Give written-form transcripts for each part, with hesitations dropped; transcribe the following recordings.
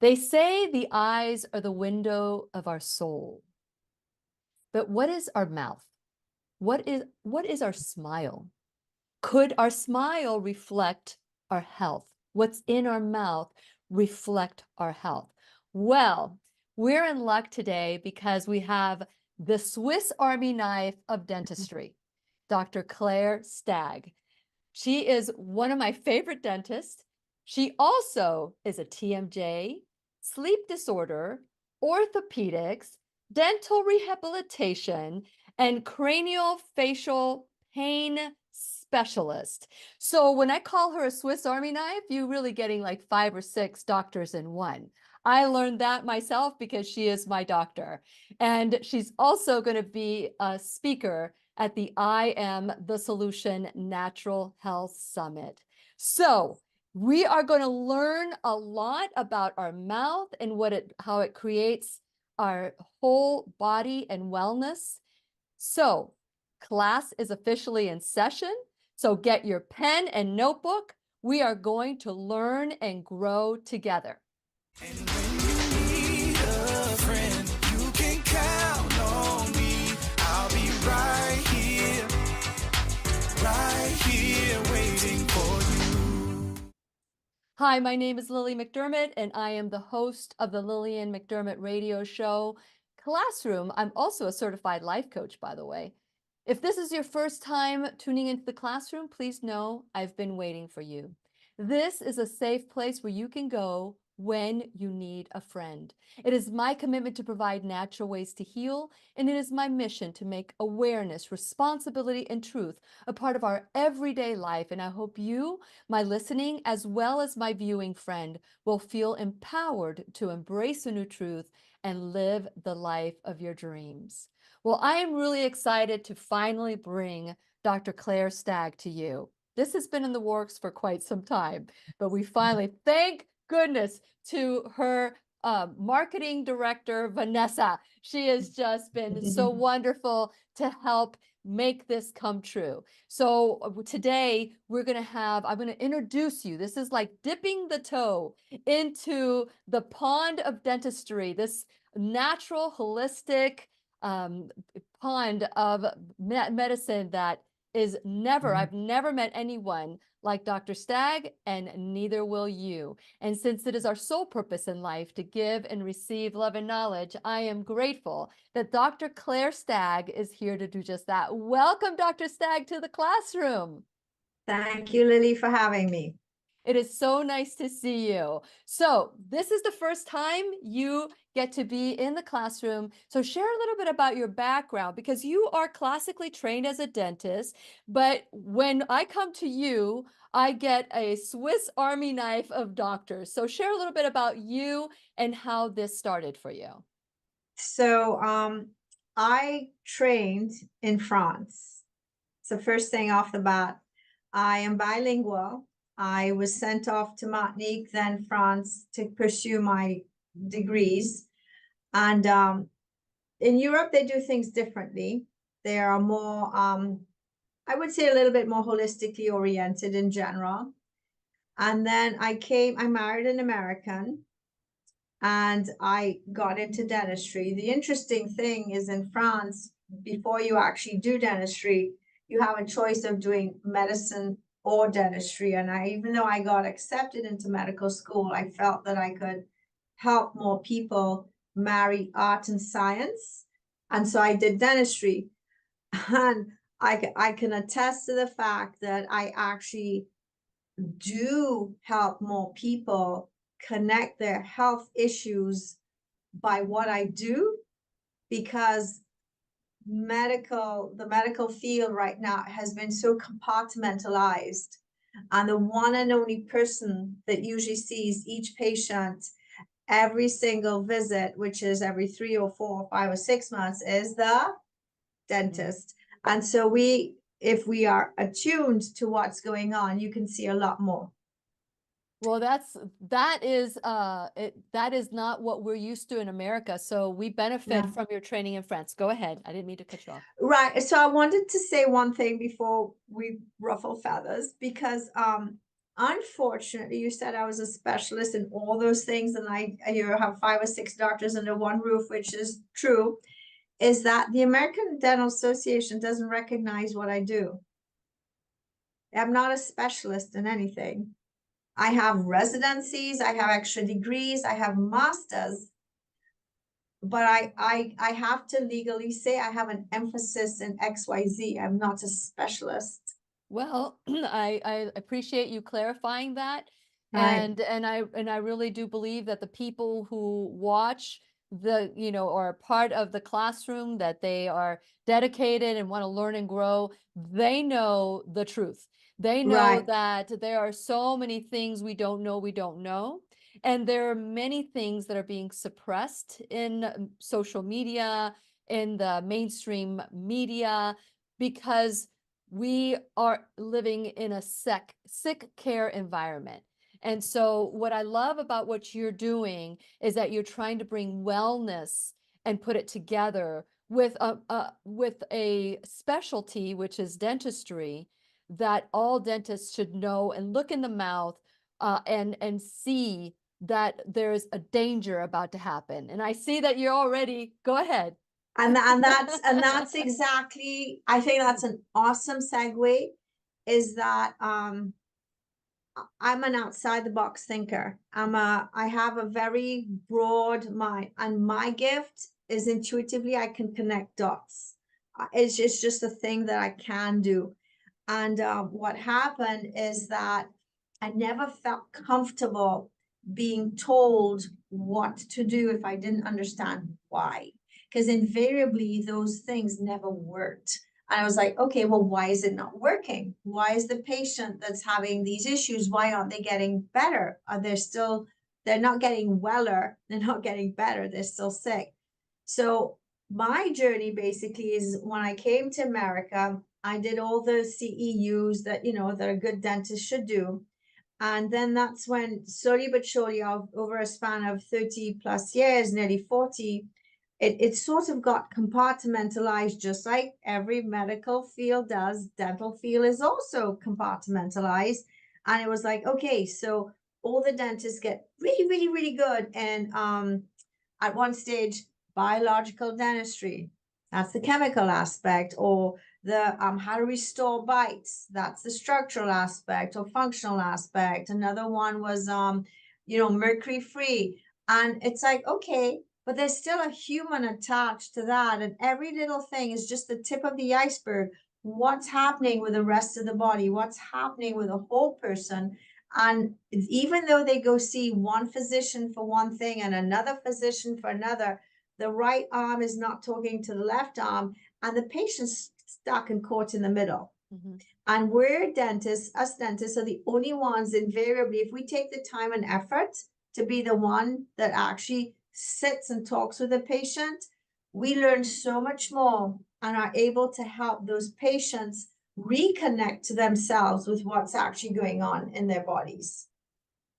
They say the eyes are the window of our soul. But what is our mouth? What is our smile? Could our smile reflect our health? What's in our mouth reflect our health? Well, we're in luck today because we have the Swiss Army knife of dentistry, Dr. Claire Stagg. She is one of my favorite dentists. She also is a TMJ, sleep disorder, orthopedics, dental rehabilitation, and craniofacial pain specialist. So when I call her a Swiss Army knife, you're really getting like 5 or 6 doctors in one. I learned that myself because she is my doctor. And she's also going to be a speaker at the I Am the Solution Natural Health Summit. So we are going to learn a lot about our mouth and how it creates our whole body and wellness. So class is officially in session. So get your pen and notebook. We are going to learn and grow together. And when you need a friend, you can count on me. I'll be right here waiting for you. Hi, my name is Lily McDermott, and I am the host of the Lillian McDermott radio show Classroom. I'm also a certified life coach, by the way. If this is your first time tuning into the classroom, please know I've been waiting for you. This is a safe place where you can go when you need a friend. It is my commitment to provide natural ways to heal, and it is my mission to make awareness, responsibility, and truth a part of our everyday life. And I hope you, my listening, as well as my viewing friend, will feel empowered to embrace a new truth and live the life of your dreams. Well, I am really excited to finally bring Dr. Claire Stagg to you. This has been in the works for quite some time, but we finally, thank goodness, to her marketing director, Vanessa. She has just been so wonderful to help make this come true. So today I'm going to introduce you. This is like dipping the toe into the pond of dentistry, this natural, holistic pond of medicine that is I've never met anyone like Dr. Stagg, and neither will you. And since it is our sole purpose in life to give and receive love and knowledge, I am grateful that Dr. Claire Stagg is here to do just that. Welcome, Dr. Stagg, to the classroom. Thank you, Lily, for having me. It is so nice to see you. So this is the first time you get to be in the classroom. So share a little bit about your background, because you are classically trained as a dentist, but when I come to you, I get a Swiss Army knife of doctors. So share a little bit about you and how this started for you. So I trained in France. So first thing off the bat, I am bilingual. I was sent off to Martinique, then France, to pursue my degrees. And in Europe, they do things differently. They are more, I would say, a little bit more holistically oriented in general. And then I married an American, and I got into dentistry. The interesting thing is, in France, before you actually do dentistry, you have a choice of doing medicine or dentistry. And even though I got accepted into medical school, I felt that I could help more people marry art and science. And so I did dentistry. And I can attest to the fact that I actually do help more people connect their health issues by what I do, because the medical field right now has been so compartmentalized, and the one and only person that usually sees each patient every single visit, which is every 3 or 4 or 5 or 6 months, is the dentist. And so if we are attuned to what's going on, you can see a lot more. Well, that is not what we're used to in America. So we benefit from your training in France. Go ahead. I didn't mean to cut you off. Right. So I wanted to say one thing before we ruffle feathers, because unfortunately, you said I was a specialist in all those things, and you have 5 or 6 doctors under one roof, which is true, is that the American Dental Association doesn't recognize what I do. I'm not a specialist in anything. I have residencies, I have extra degrees, I have masters, but I have to legally say I have an emphasis in XYZ. I'm not a specialist. Well, I appreciate you clarifying that. Right. And I really do believe that the people who watch or are part of the classroom, that they are dedicated and want to learn and grow, they know the truth. They know Right. that there are so many things we don't know. And there are many things that are being suppressed in social media, in the mainstream media, because we are living in a sick care environment. And so what I love about what you're doing is that you're trying to bring wellness and put it together with a specialty, which is dentistry, that all dentists should know and look in the mouth, and see that there's a danger about to happen. And I see that you're already, go ahead. And that's exactly, I think that's an awesome segue, is that I'm an outside the box thinker. I have a very broad mind, and my gift is intuitively I can connect dots. It's just a thing that I can do. And what happened is that I never felt comfortable being told what to do if I didn't understand why. Because invariably those things never worked. And I was like, okay, well, why is it not working? Why is the patient that's having these issues, why aren't they getting better? They're not getting weller, they're not getting better, they're still sick. So my journey basically is, when I came to America, I did all the CEUs that a good dentist should do. And then that's when slowly but surely, over a span of 30 plus years, nearly 40, it sort of got compartmentalized, just like every medical field does. Dental field is also compartmentalized. And it was like, okay, so all the dentists get really, really, really good. And at one stage, biological dentistry, that's the chemical aspect, or the how to restore bites, that's the structural aspect or functional aspect. Another one was mercury free. And it's like, okay, but there's still a human attached to that, and every little thing is just the tip of the iceberg. What's happening with the rest of the body, what's happening with a whole person. And even though they go see one physician for one thing and another physician for another, the right arm is not talking to the left arm, and the patient's stuck and caught in the middle. Mhm. And us dentists are the only ones, invariably, if we take the time and effort to be the one that actually sits and talks with the patient, we learn so much more and are able to help those patients reconnect to themselves with what's actually going on in their bodies.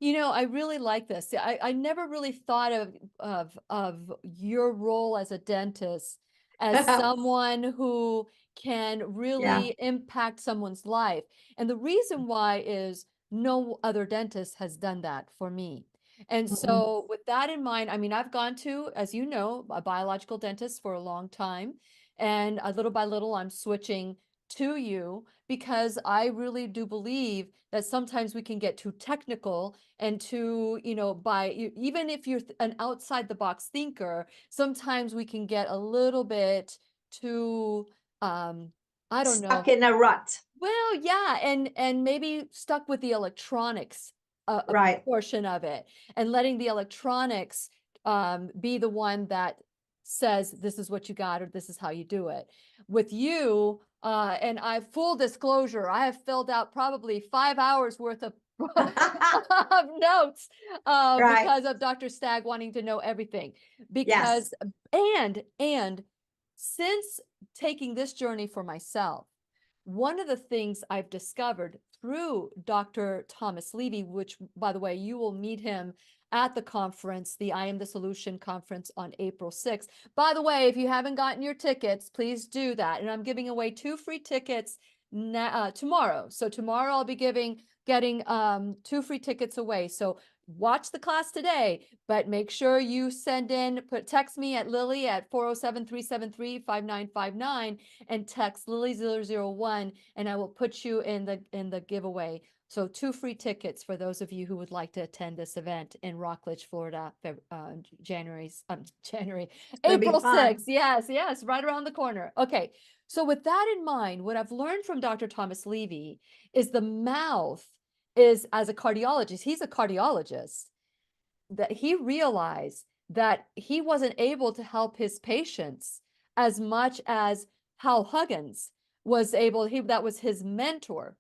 I really like this. I never really thought of your role as a dentist as someone who can Yeah. really impact someone's life. And the reason why is no other dentist has done that for me. And Mhm. so with that in mind, I mean, I've gone to, as you know, a biological dentist for a long time, and little by little, I'm switching to you because I really do believe that sometimes we can get too technical and too, even if you're an outside the box thinker, sometimes we can get a little bit too, I don't Stuck know. in a rut. Well, yeah, and maybe stuck with the electronics, a Right. portion of it, and letting the electronics be the one that says this is what you got or this is how you do it. With you, and full disclosure, I have filled out probably 5 hours worth of of notes Right. because of Dr. Stagg wanting to know everything. Yes. Because and since taking this journey for myself, one of the things I've discovered through Dr. Thomas Levy, which, by the way, you will meet him at the conference, the I Am the Solution conference on April 6th. By the way, if you haven't gotten your tickets, please do that. And I'm giving away 2 free tickets tomorrow. So tomorrow I'll be giving getting 2 free tickets away. So watch the class today, but make sure you text me at Lily at 407-373-5959 and text Lily001 and I will put you in the giveaway. So 2 free tickets for those of you who would like to attend this event in Rockledge, Florida, January, gonna be April fun. 6th. Yes, right around the corner. Okay. So with that in mind, what I've learned from Dr. Thomas Levy is the mouth is, as a cardiologist, he's a cardiologist, that he realized that he wasn't able to help his patients as much as Hal Huggins was able. That was his mentor.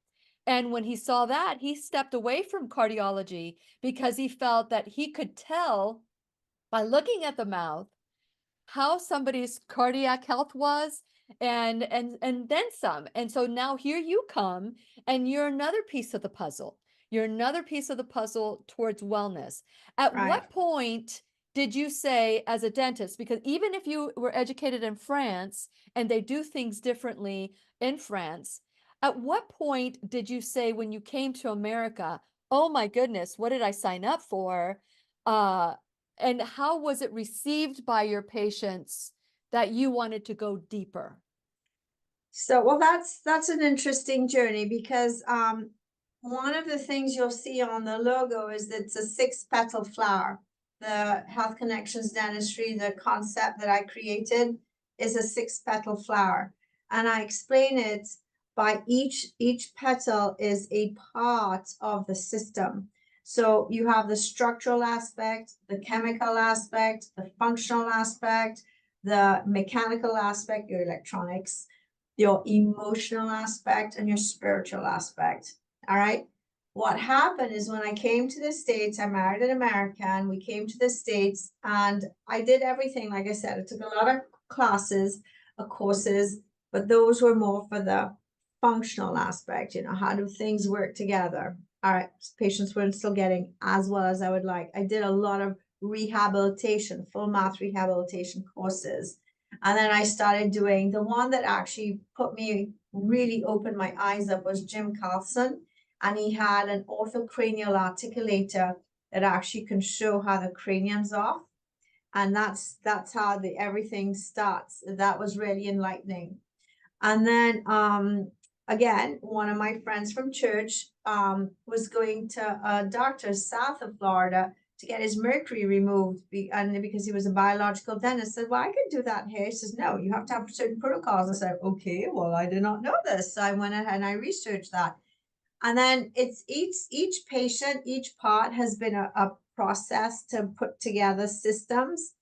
And when he saw that, he stepped away from cardiology because he felt that he could tell by looking at the mouth how somebody's cardiac health was and then some. And so now here you come and you're another piece of the puzzle. You're another piece of the puzzle towards wellness. At Right. what point did you say, as a dentist, because even if you were educated in France and they do things differently in France, at what point did you say when you came to America, oh my goodness, what did I sign up for? And how was it received by your patients that you wanted to go deeper? So, well, that's an interesting journey because one of the things you'll see on the logo is that it's a 6-petal flower. The Health Connections Dentistry, the concept that I created, is a 6-petal flower, and I explain it by each petal is a part of the system. So you have the structural aspect, the chemical aspect, the functional aspect, the mechanical aspect, your electronics, your emotional aspect, and your spiritual aspect. All right. What happened is when I came to the States, I married an American. We came to the States and I did everything. Like I said, I took a lot of classes, courses, but those were more for the functional aspect. You know, how do things work together? All right. Patients weren't still getting as well as I would like. I did a lot of rehabilitation, full mouth rehabilitation courses. And then I started doing the one that actually really opened my eyes up was Jim Carlson. And he had an orthocranial articulator that actually can show how the cranium's off. And that's how everything starts. That was really enlightening. And then again, one of my friends from church was going to a doctor south of Florida to get his mercury removed because he was a biological dentist. I said, well, I can do that here. He says, no, you have to have certain protocols. I said, okay, well, I did not know this. So I went ahead and I researched that. And then it's each patient, each part has been a process to put together systems.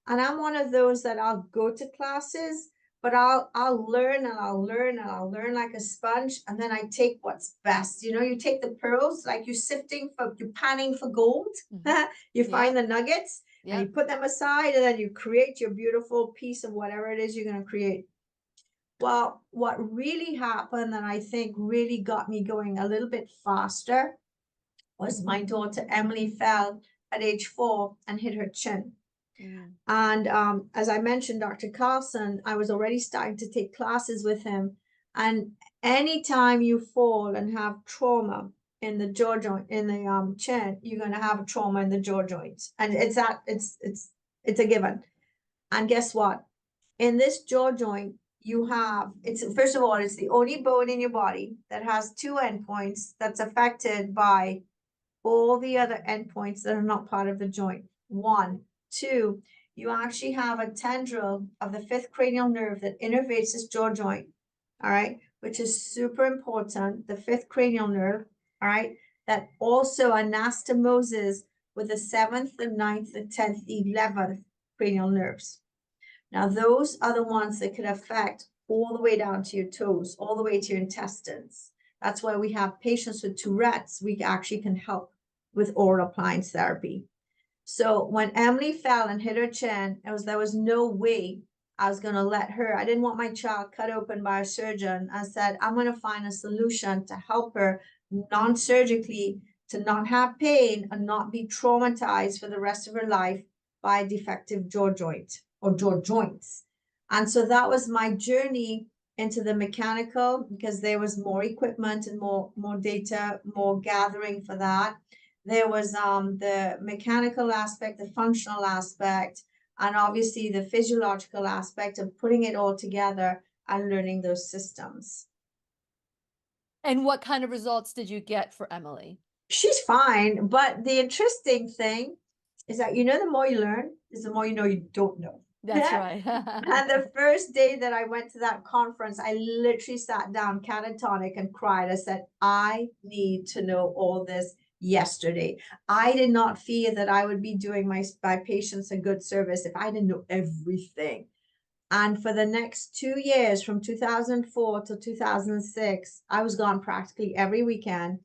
And I'm one of those that I'll go to classes, but I'll learn and I'll learn and I'll learn like a sponge. And then I take what's best. You know, you take the pearls, like you're panning for gold. You find the nuggets and you put them aside and then you create your beautiful piece of whatever it is you're going to create. Well, what really happened and I think really got me going a little bit faster was my daughter Emily fell at age 4 and hit her chin. And as I mentioned, Dr. Carlson, I was already starting to take classes with him. And anytime you fall and have trauma in the jaw joint, in the chin, you're going to have a trauma in the jaw joint. And it's a given. And guess what? In this jaw joint, first of all, it's the only bone in your body that has 2 endpoints that's affected by all the other endpoints that are not part of the joint. 1, 2, you actually have a tendril of the 5th cranial nerve that innervates this jaw joint, all right, which is super important, the 5th cranial nerve, all right, that also anastomoses with the 7th, the 9th, the 10th, the 11th cranial nerves. Now, those are the ones that could affect all the way down to your toes, all the way to your intestines. That's why we have patients with Tourette's, we actually can help with oral appliance therapy. So when Emily fell and hit her chin, there was no way I was going to let her. I didn't want my child cut open by a surgeon. I said, I'm going to find a solution to help her non-surgically to not have pain and not be traumatized for the rest of her life by a defective jaw joint or jaw joints. And so that was my journey into the mechanical because there was more equipment and more data, more gathering for that. There was the mechanical aspect, the functional aspect, and obviously the physiological aspect of putting it all together and learning those systems. And what kind of results did you get for Emily? She's fine, but the interesting thing is that, the more you learn is the more you know you don't know. That's right. And the first day that I went to that conference, I literally sat down catatonic and cried. I said, I need to know all this yesterday. I did not fear that I would be doing my patients a good service if I didn't know everything. And for the next 2 years, from 2004 to 2006, I was gone practically every weekend.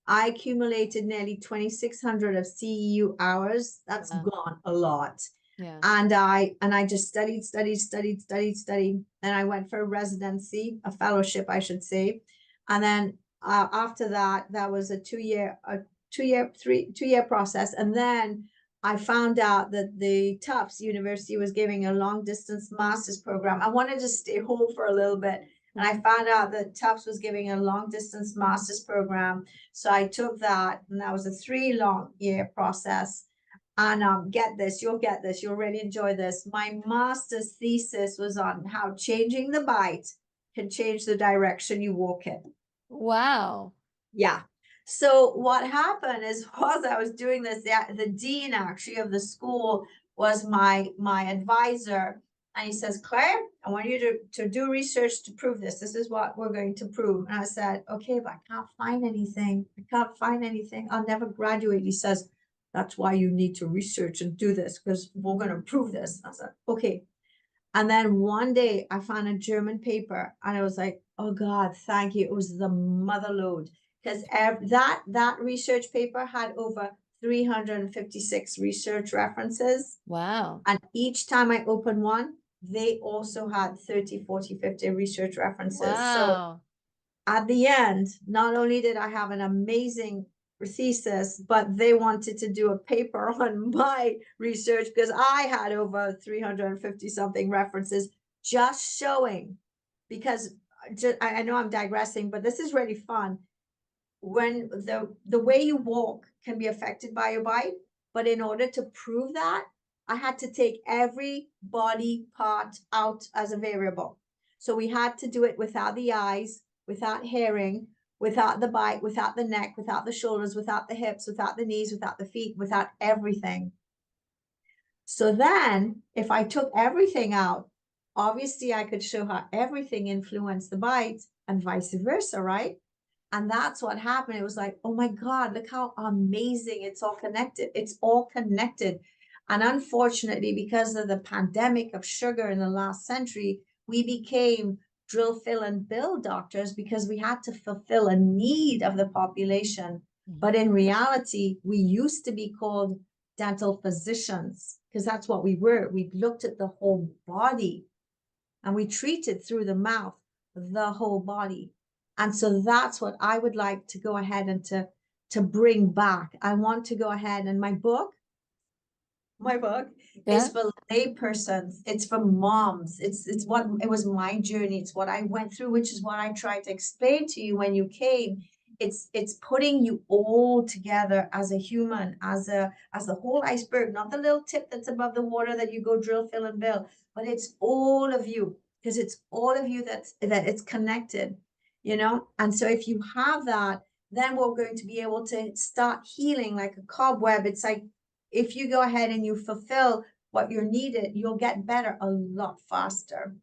I accumulated nearly 2,600 of CEU hours. That's Wow. gone a lot. Yeah. And I just studied. Then I went for a residency, a fellowship, I should say. And then after that, that was a two-year process. And then I found out that the Tufts University was giving a long distance master's program. I wanted to stay home for a little bit. And I found out that Tufts was giving a long distance master's program. So I took that, and that was a 3-long-year process. And get this, you'll really enjoy this. My master's thesis was on how changing the bite can change the direction you walk in. Wow. Yeah. So what happened is, while I was doing this, the dean actually of the school was my advisor. And he says, Claire, I want you to do research to prove this. This is what we're going to prove. And I said, okay, but I can't find anything. I'll never graduate. He says, that's why you need to research and do this, because we're going to prove this. I said, okay. And then one day I found a German paper and I was like, oh God, thank you. It was the mother lode, because that research paper had over 356 research references. Wow. And each time I opened one, they also had 30, 40, 50 research references. Wow. So at the end, not only did I have an amazing thesis, but they wanted to do a paper on my research because I had over 350 something references, just showing, because I know I'm digressing, but this is really fun. When the way you walk can be affected by your bite, but in order to prove that, I had to take every body part out as a variable. So we had to do it without the eyes, without hearing, without the bite, without the neck, without the shoulders, without the hips, without the knees, without the feet, without everything. So then if I took everything out, obviously I could show how everything influenced the bite and vice versa, right? And that's what happened. It was like, oh my God, look how amazing. It's all connected. It's all connected. And unfortunately, because of the pandemic of sugar in the last century, we became drill, fill, and bill doctors because we had to fulfill a need of the population. But in reality, we used to be called dental physicians because that's what we were. We looked at the whole body and we treated through the mouth, the whole body. And so that's what I would like to go ahead and to bring back. I want to go ahead, and my book is for lay persons. It's for moms. It was my journey. It's what I went through, which is what I tried to explain to you when you came. It's putting you all together as a human, as the whole iceberg, not the little tip that's above the water that you go drill, fill, and bill, but it's all of you, because it's all of you that it's connected. And so if you have that, then we're going to be able to start healing like a cobweb. It's like, if you go ahead and you fulfill what you're needed, you'll get better a lot faster.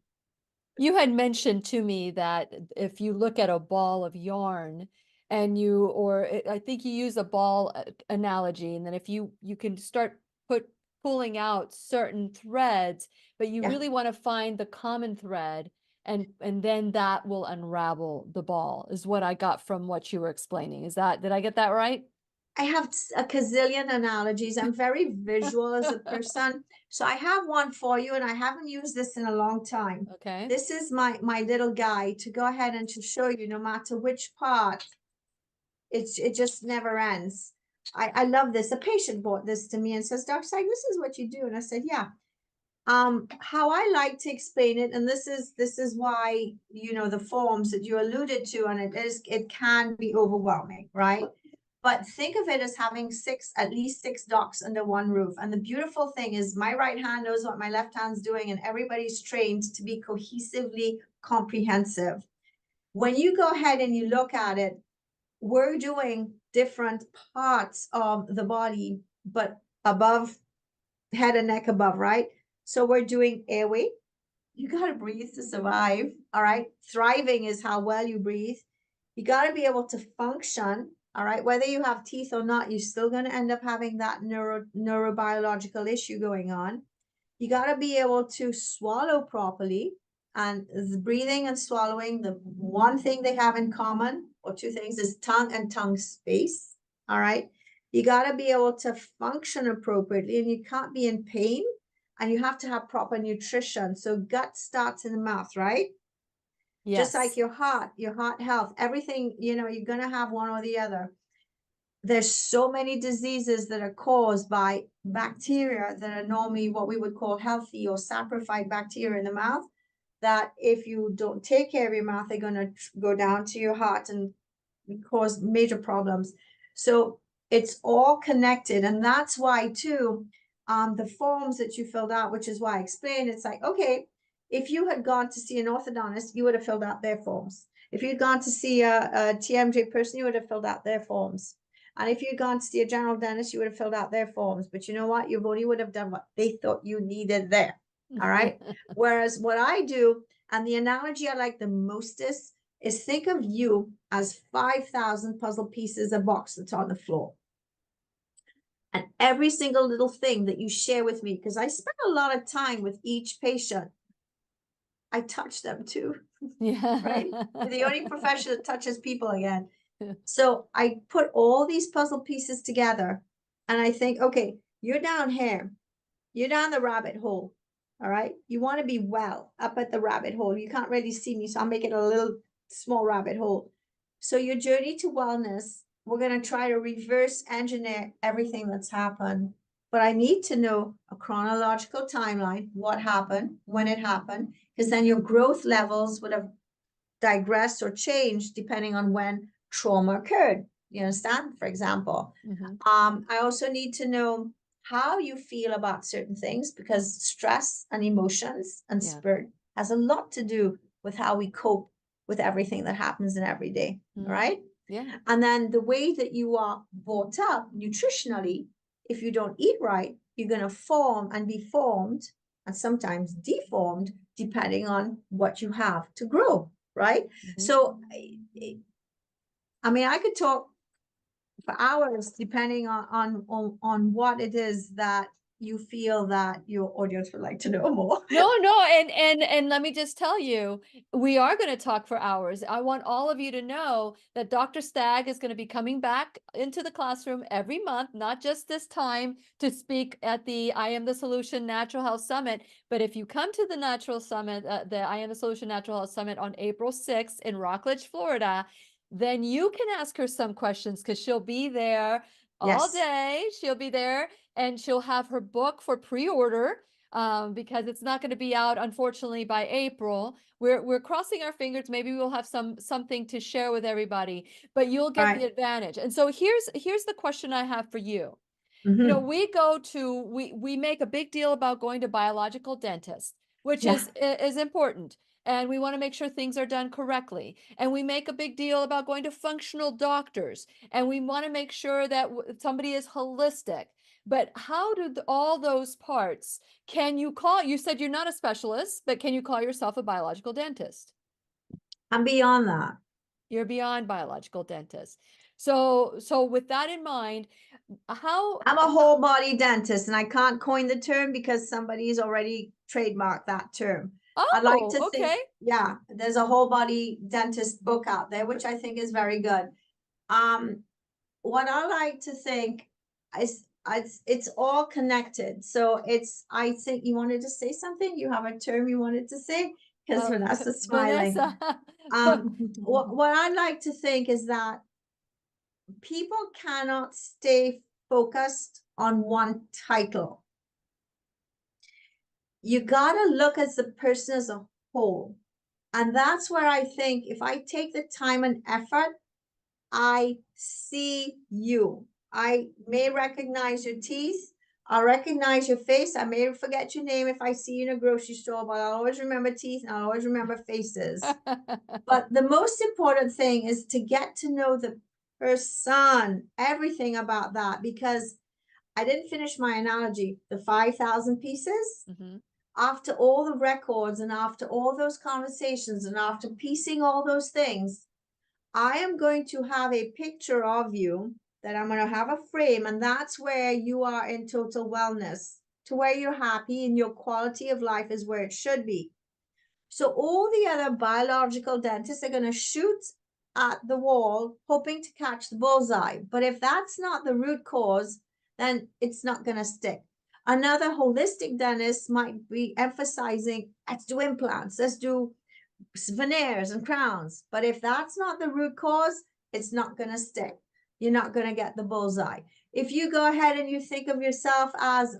You had mentioned to me that if you look at a ball of yarn and I think you use a ball analogy, and then if you can start pulling out certain threads, but you really want to find the common thread, and then that will unravel the ball, is what I got from what you were explaining. Did I get that right? I have a gazillion analogies. I'm very visual as a person. So I have one for you, and I haven't used this in a long time. Okay. This is my little guide to go ahead and to show you, no matter which part, it just never ends. I love this. A patient brought this to me and says, Dr. Stagg, this is what you do. And I said, yeah. How I like to explain it, and this is why, you know, the forms that you alluded to, and it can be overwhelming, right? But think of it as having at least six docs under one roof. And the beautiful thing is my right hand knows what my left hand's doing, and everybody's trained to be cohesively comprehensive. When you go ahead and you look at it, we're doing different parts of the body, but above, head and neck above, right? So we're doing airway. You got to breathe to survive. All right. Thriving is how well you breathe. You got to be able to function. All right. Whether you have teeth or not, you're still going to end up having that neurobiological issue going on. You got to be able to swallow properly. And the breathing and swallowing, the one thing they have in common, or two things, is tongue and tongue space. All right. You got to be able to function appropriately, and you can't be in pain, and you have to have proper nutrition. So gut starts in the mouth, right? Yes. Just like your heart health, everything, you know, you're going to have one or the other. There's so many diseases that are caused by bacteria that are normally what we would call healthy or saprophyte bacteria in the mouth, that if you don't take care of your mouth, they're going to go down to your heart and cause major problems. So it's all connected. And that's why too, the forms that you filled out, which is why I explained, it's like, okay, if you had gone to see an orthodontist, you would have filled out their forms. If you'd gone to see a TMJ person, you would have filled out their forms. And if you'd gone to see a general dentist, you would have filled out their forms. But you know what? You only would have done what they thought you needed there. All right. Whereas what I do, and the analogy I like the most is think of you as 5,000 puzzle pieces, a box that's on the floor. And every single little thing that you share with me, because I spend a lot of time with each patient, I touch them too. Yeah. Right? We're the only profession that touches people again. So I put all these puzzle pieces together, and I think, okay, you're down here, you're down the rabbit hole. All right. You want to be well up at the rabbit hole. You can't really see me, so I'll make it a little small rabbit hole. So your journey to wellness, we're going to try to reverse engineer everything that's happened. But I need to know a chronological timeline, what happened, when it happened, because then your growth levels would have digressed or changed depending on when trauma occurred. You understand? For example, I also need to know how you feel about certain things, because stress and emotions and spirit has a lot to do with how we cope with everything that happens in every day, right? Yeah. And then the way that you are brought up nutritionally, if you don't eat right, you're going to form and be formed, and sometimes deformed, depending on what you have to grow, right? So, I mean, I could talk for hours depending on what it is that you feel that your audience would like to know more. No, and let me just tell you, we are going to talk for hours. I want all of you to know that Dr. Stagg is going to be coming back into the classroom every month, not just this time to speak at the I Am the Solution Natural Health Summit, but if you come to the Natural Summit, the I Am the Solution Natural Health Summit on April 6th in Rockledge, Florida, then you can ask her some questions, because she'll be there all day. She'll be there, and she'll have her book for pre-order, because it's not going to be out, unfortunately, by April. We're crossing our fingers. Maybe we'll have something to share with everybody, but you'll get the advantage. And so here's the question I have for you. You know, we make a big deal about going to biological dentists, which is important. And we want to make sure things are done correctly. And we make a big deal about going to functional doctors. And we want to make sure that somebody is holistic. But how do all those parts, you said you're not a specialist, but can you call yourself a biological dentist? I'm beyond that. You're beyond biological dentist. So with that in mind, I'm a whole body dentist, and I can't coin the term because somebody's already trademarked that term. I'd like to think, there's a whole body dentist book out there, which I think is very good. What I like to think is it's all connected. So I think you wanted to say something. You have a term you wanted to say, because Vanessa's smiling. What I'd like to think is that people cannot stay focused on one title. you gotta look at the person as a whole. And that's where I think if I take the time and effort, I see you. I may recognize your teeth. I'll recognize your face. I may forget your name if I see you in a grocery store, but I'll always remember teeth and I'll always remember faces. But the most important thing is to get to know the person, everything about that, because I didn't finish my analogy, the 5,000 pieces. Mhm. After all the records and after all those conversations and after piecing all those things, I am going to have a picture of you that I'm going to have a frame, and that's where you are in total wellness, to where you're happy and your quality of life is where it should be. So all the other biological dentists are going to shoot at the wall, hoping to catch the bullseye. But if that's not the root cause, then it's not going to stick. Another holistic dentist might be emphasizing, let's do implants, let's do veneers and crowns. But if that's not the root cause, it's not going to stick. You're not going to get the bullseye. If you go ahead and you think of yourself as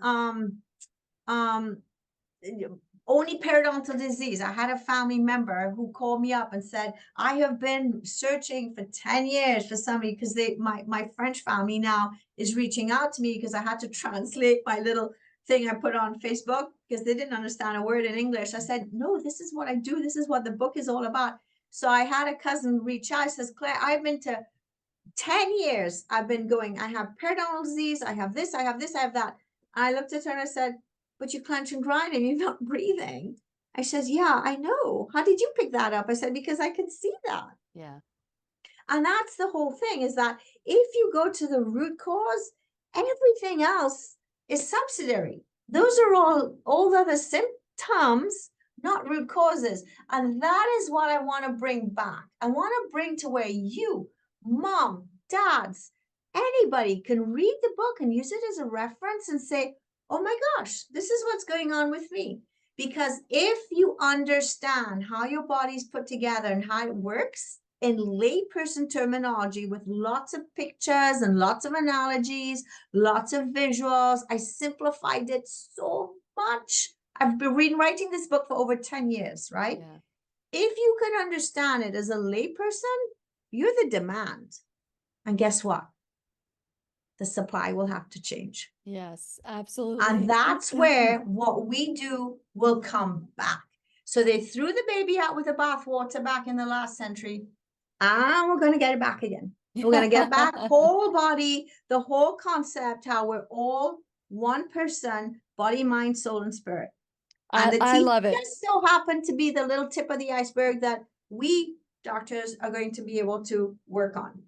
only periodontal disease. I had a family member who called me up and said, I have been searching for 10 years for somebody, because my French family now is reaching out to me because I had to translate my little thing I put on Facebook because they didn't understand a word in English. I said, no, this is what I do. This is what the book is all about. So I had a cousin reach out. Says, Claire, I've been to 10 years. I've been going, I have periodontal disease. I have this, I have this, I have that. I looked at her and I said, but you clench and grind and you're not breathing. I says, yeah, I know. How did you pick that up? I said, because I can see that. Yeah. And that's the whole thing, is that if you go to the root cause, everything else is subsidiary. Those are all other symptoms, not root causes. And that is what I want to bring back. I want to bring to where you, mom, dads, anybody can read the book and use it as a reference and say, oh my gosh, this is what's going on with me. Because if you understand how your body's put together and how it works in layperson terminology with lots of pictures and lots of analogies, lots of visuals, I simplified it so much. I've been writing this book for over 10 years, right? Yeah. If you can understand it as a layperson, you're the demand. And guess what? The supply will have to change. Yes, absolutely. And that's where what we do will come back. So they threw the baby out with the bathwater back in the last century, and we're going to get it back again. We're going to get back whole body, the whole concept, how we're all one person, body, mind, soul, and spirit. And the I teeth love it. just so happen to be the little tip of the iceberg that we doctors are going to be able to work on.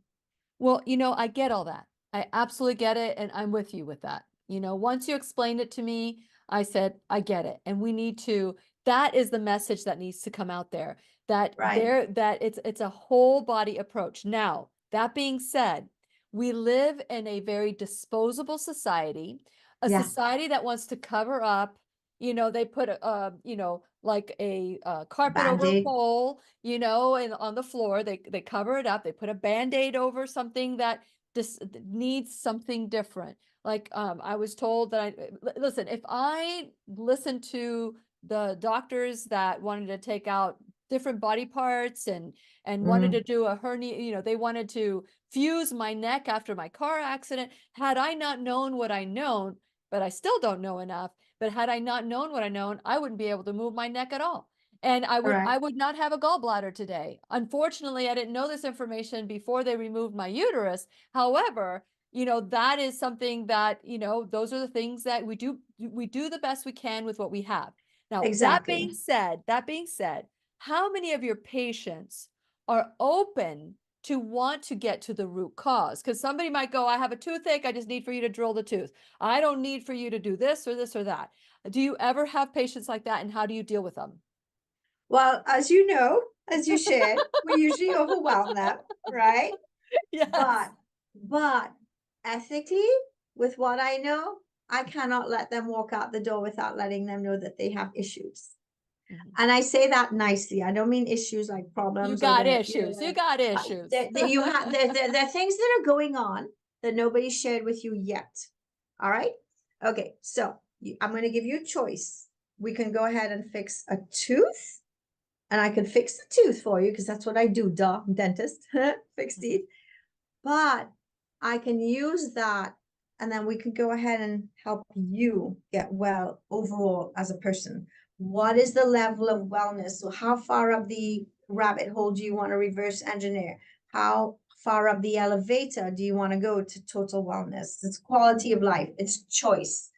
Well, I get all that. I absolutely get it. And I'm with you with that. Once you explained it to me, I said, I get it. And we need to, that is the message that needs to come out there, that Right. that it's a whole body approach. Now, that being said, we live in a very disposable society, a Yeah. society that wants to cover up, they put like a carpet over a Band-Aid. pole, and on the floor, they cover it up. They put a Band-Aid over something that needs something different. Like, I was told that listen, if I listened to the doctors that wanted to take out different body parts and wanted to do a hernia, they wanted to fuse my neck after my car accident. Had I not known what I known, but I still don't know enough, but had I not known what I known, I wouldn't be able to move my neck at all. And I Correct. would not have a gallbladder today. Unfortunately, I didn't know this information before they removed my uterus. However, that is something that, those are the things that we do the best we can with what we have. Now, that being said, how many of your patients are open to want to get to the root cause? Because somebody might go, I have a toothache, I just need for you to drill the tooth. I don't need for you to do this or this or that. Do you ever have patients like that, and how do you deal with them? Well, as you know, as you shared, we usually overwhelm them, right? Yes. But ethically, with what I know, I cannot let them walk out the door without letting them know that they have issues. Mhm. And I say that nicely. I don't mean issues like problems. You or got that, issues. You got issues. you have there are things that are going on that nobody shared with you yet. All right. Okay. So I'm going to give you a choice. we can go ahead and fix a tooth, and I can fix the tooth for you because that's what I do. Duh, I'm dentist, fix teeth. But I can use that, and then we could go ahead and help you get well overall as a person. What is the level of wellness? So how far up the rabbit hole do you want to reverse engineer? How far up the elevator do you want to go to total wellness? It's quality of life. It's choice.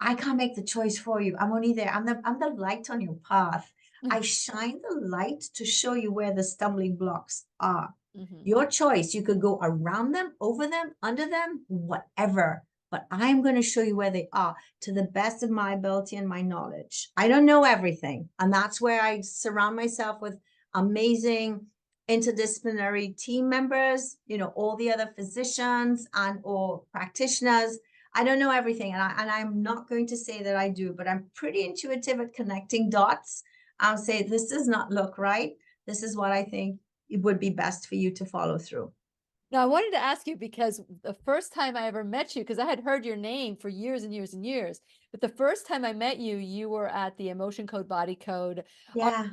I can't make the choice for you. I'm only there. I'm the light on your path. I shine the light to show you where the stumbling blocks are. Your choice. You could go around them, over them, under them, whatever. But I'm going to show you where they are to the best of my ability and my knowledge. I don't know everything. And that's where I surround myself with amazing interdisciplinary team members, all the other physicians and or practitioners. I don't know everything. And I'm not going to say that I do, but I'm pretty intuitive at connecting dots. I'll say, this does not look right. This is what I think it would be best for you to follow through. Now, I wanted to ask you because the first time I ever met you, because I had heard your name for years and years and years, but the first time I met you, you were at the Emotion Code Body Code. Yeah.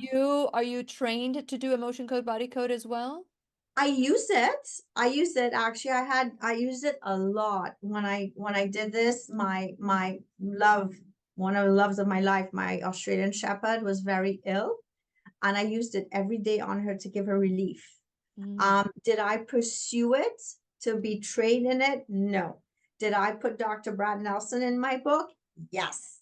Are you trained to do Emotion Code Body Code as well? I use it. Actually, I used it a lot when I did this. My love, one of the loves of my life, my Australian Shepherd, was very ill, and I used it every day on her to give her relief. Did I pursue it to be trained in it? No. Did I put Dr. Brad Nelson in my book? Yes.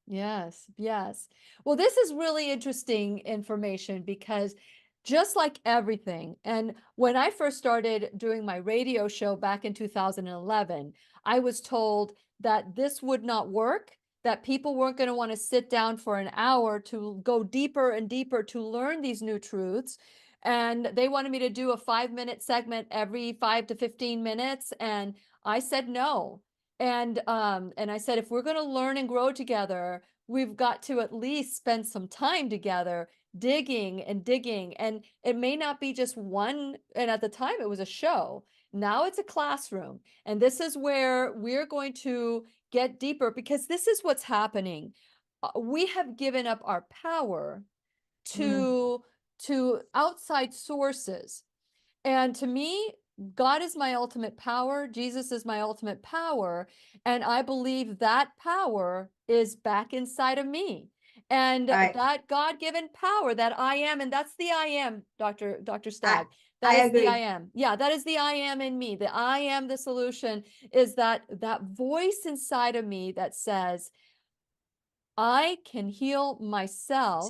Yes, yes. Well, this is really interesting information because just like everything, and when I first started doing my radio show back in 2011, I was told that this would not work, that people weren't going to want to sit down for an hour to go deeper and deeper to learn these new truths. And they wanted me to do a 5-minute segment every 5 to 15 minutes. And I said no. And I said, if we're going to learn and grow together, we've got to at least spend some time together digging and digging. And it may not be just one. And at the time it was a show. Now it's a classroom. And this is where we're going to get deeper because this is what's happening. We have given up our power to outside sources. And to me, God is my ultimate power. Jesus is my ultimate power. And I believe that power is back inside of me. And Right. that God-given power that I am, and that's the I am, Dr. Stagg. I That is the agree. I am. Yeah, that is the I am in me. The I am the solution is that voice inside of me that says, I can heal myself.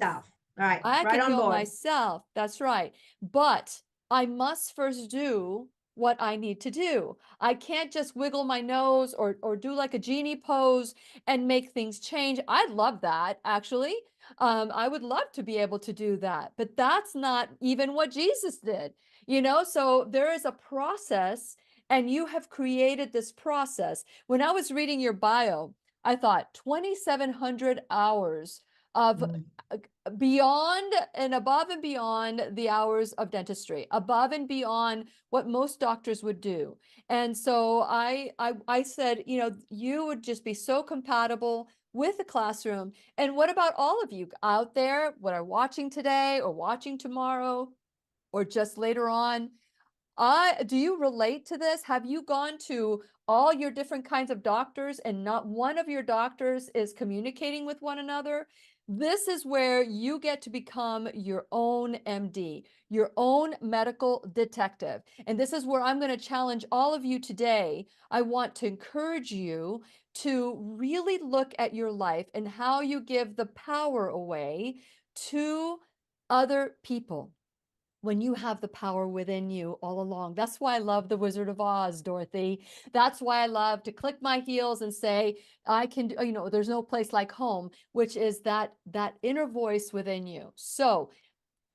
Right. I Right can on heal board. myself. That's right. But I must first do what I need to do. I can't just wiggle my nose or do like a genie pose and make things change. I'd love that, actually. I would love to be able to do that, but that's not even what Jesus did, So there is a process, and you have created this process. When I was reading your bio, I thought 2,700 hours of beyond and above and beyond the hours of dentistry, above and beyond what most doctors would do. And so I said, you would just be so compatible with the classroom. And what about all of you out there, what are watching today or watching tomorrow or just later on? Do you relate to this? Have you gone to all your different kinds of doctors and not one of your doctors is communicating with one another? This is where you get to become your own MD, your own medical detective. And this is where I'm going to challenge all of you today. I want to encourage you to really look at your life and how you give the power away to other people when you have the power within you all along. That's why I love The Wizard of Oz, Dorothy. That's why I love to click my heels and say, I can, there's no place like home, which is that inner voice within you. So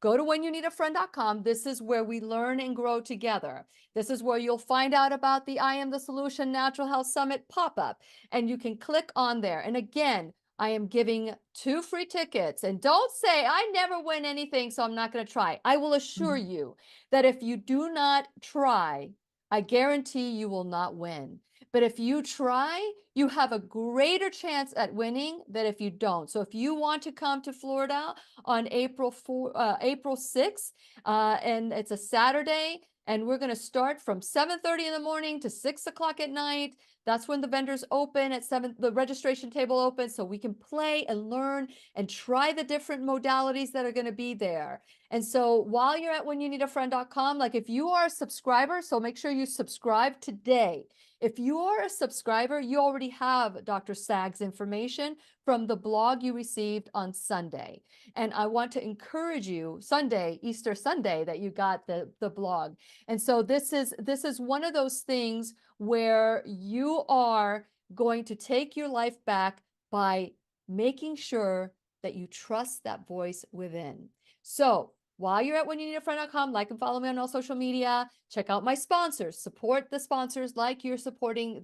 go to whenyouneedafriend.com. This is where we learn and grow together. This is where you'll find out about the I Am the Solution Natural Health Summit pop-up, and you can click on there. And again, I am giving 2 free tickets. And don't say, I never win anything, so I'm not going to try. I will assure you that if you do not try, I guarantee you will not win. But if you try, you have a greater chance at winning than if you don't. So if you want to come to Florida on April 6th, and it's a Saturday, and we're going to start from 7:30 in the morning to 6 o'clock at night. That's when the vendors open at 7, the registration table opens, so we can play and learn and try the different modalities that are going to be there. And so while you're at whenyouneedafriend.com, like if you are a subscriber, so make sure you subscribe today. If you are a subscriber, you already have Dr. Stagg's information from the blog you received on Sunday. And I want to encourage you, Easter Sunday, that you got the blog. And so this is one of those things where you are going to take your life back by making sure that you trust that voice within. So while you're at whenyouneedafriend.com, like and follow me on all social media, check out my sponsors, support the sponsors like they're supporting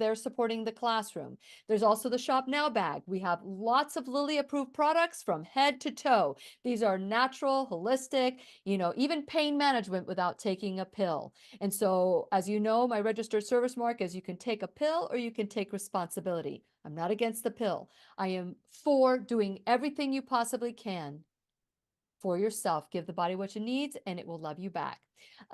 the classroom. There's also the Shop Now bag. We have lots of Lilly approved products from head to toe. These are natural, holistic, even pain management without taking a pill. And so, as you know, my registered service mark is you can take a pill or you can take responsibility. I'm not against the pill. I am for doing everything you possibly can for yourself. Give the body what it needs and it will love you back.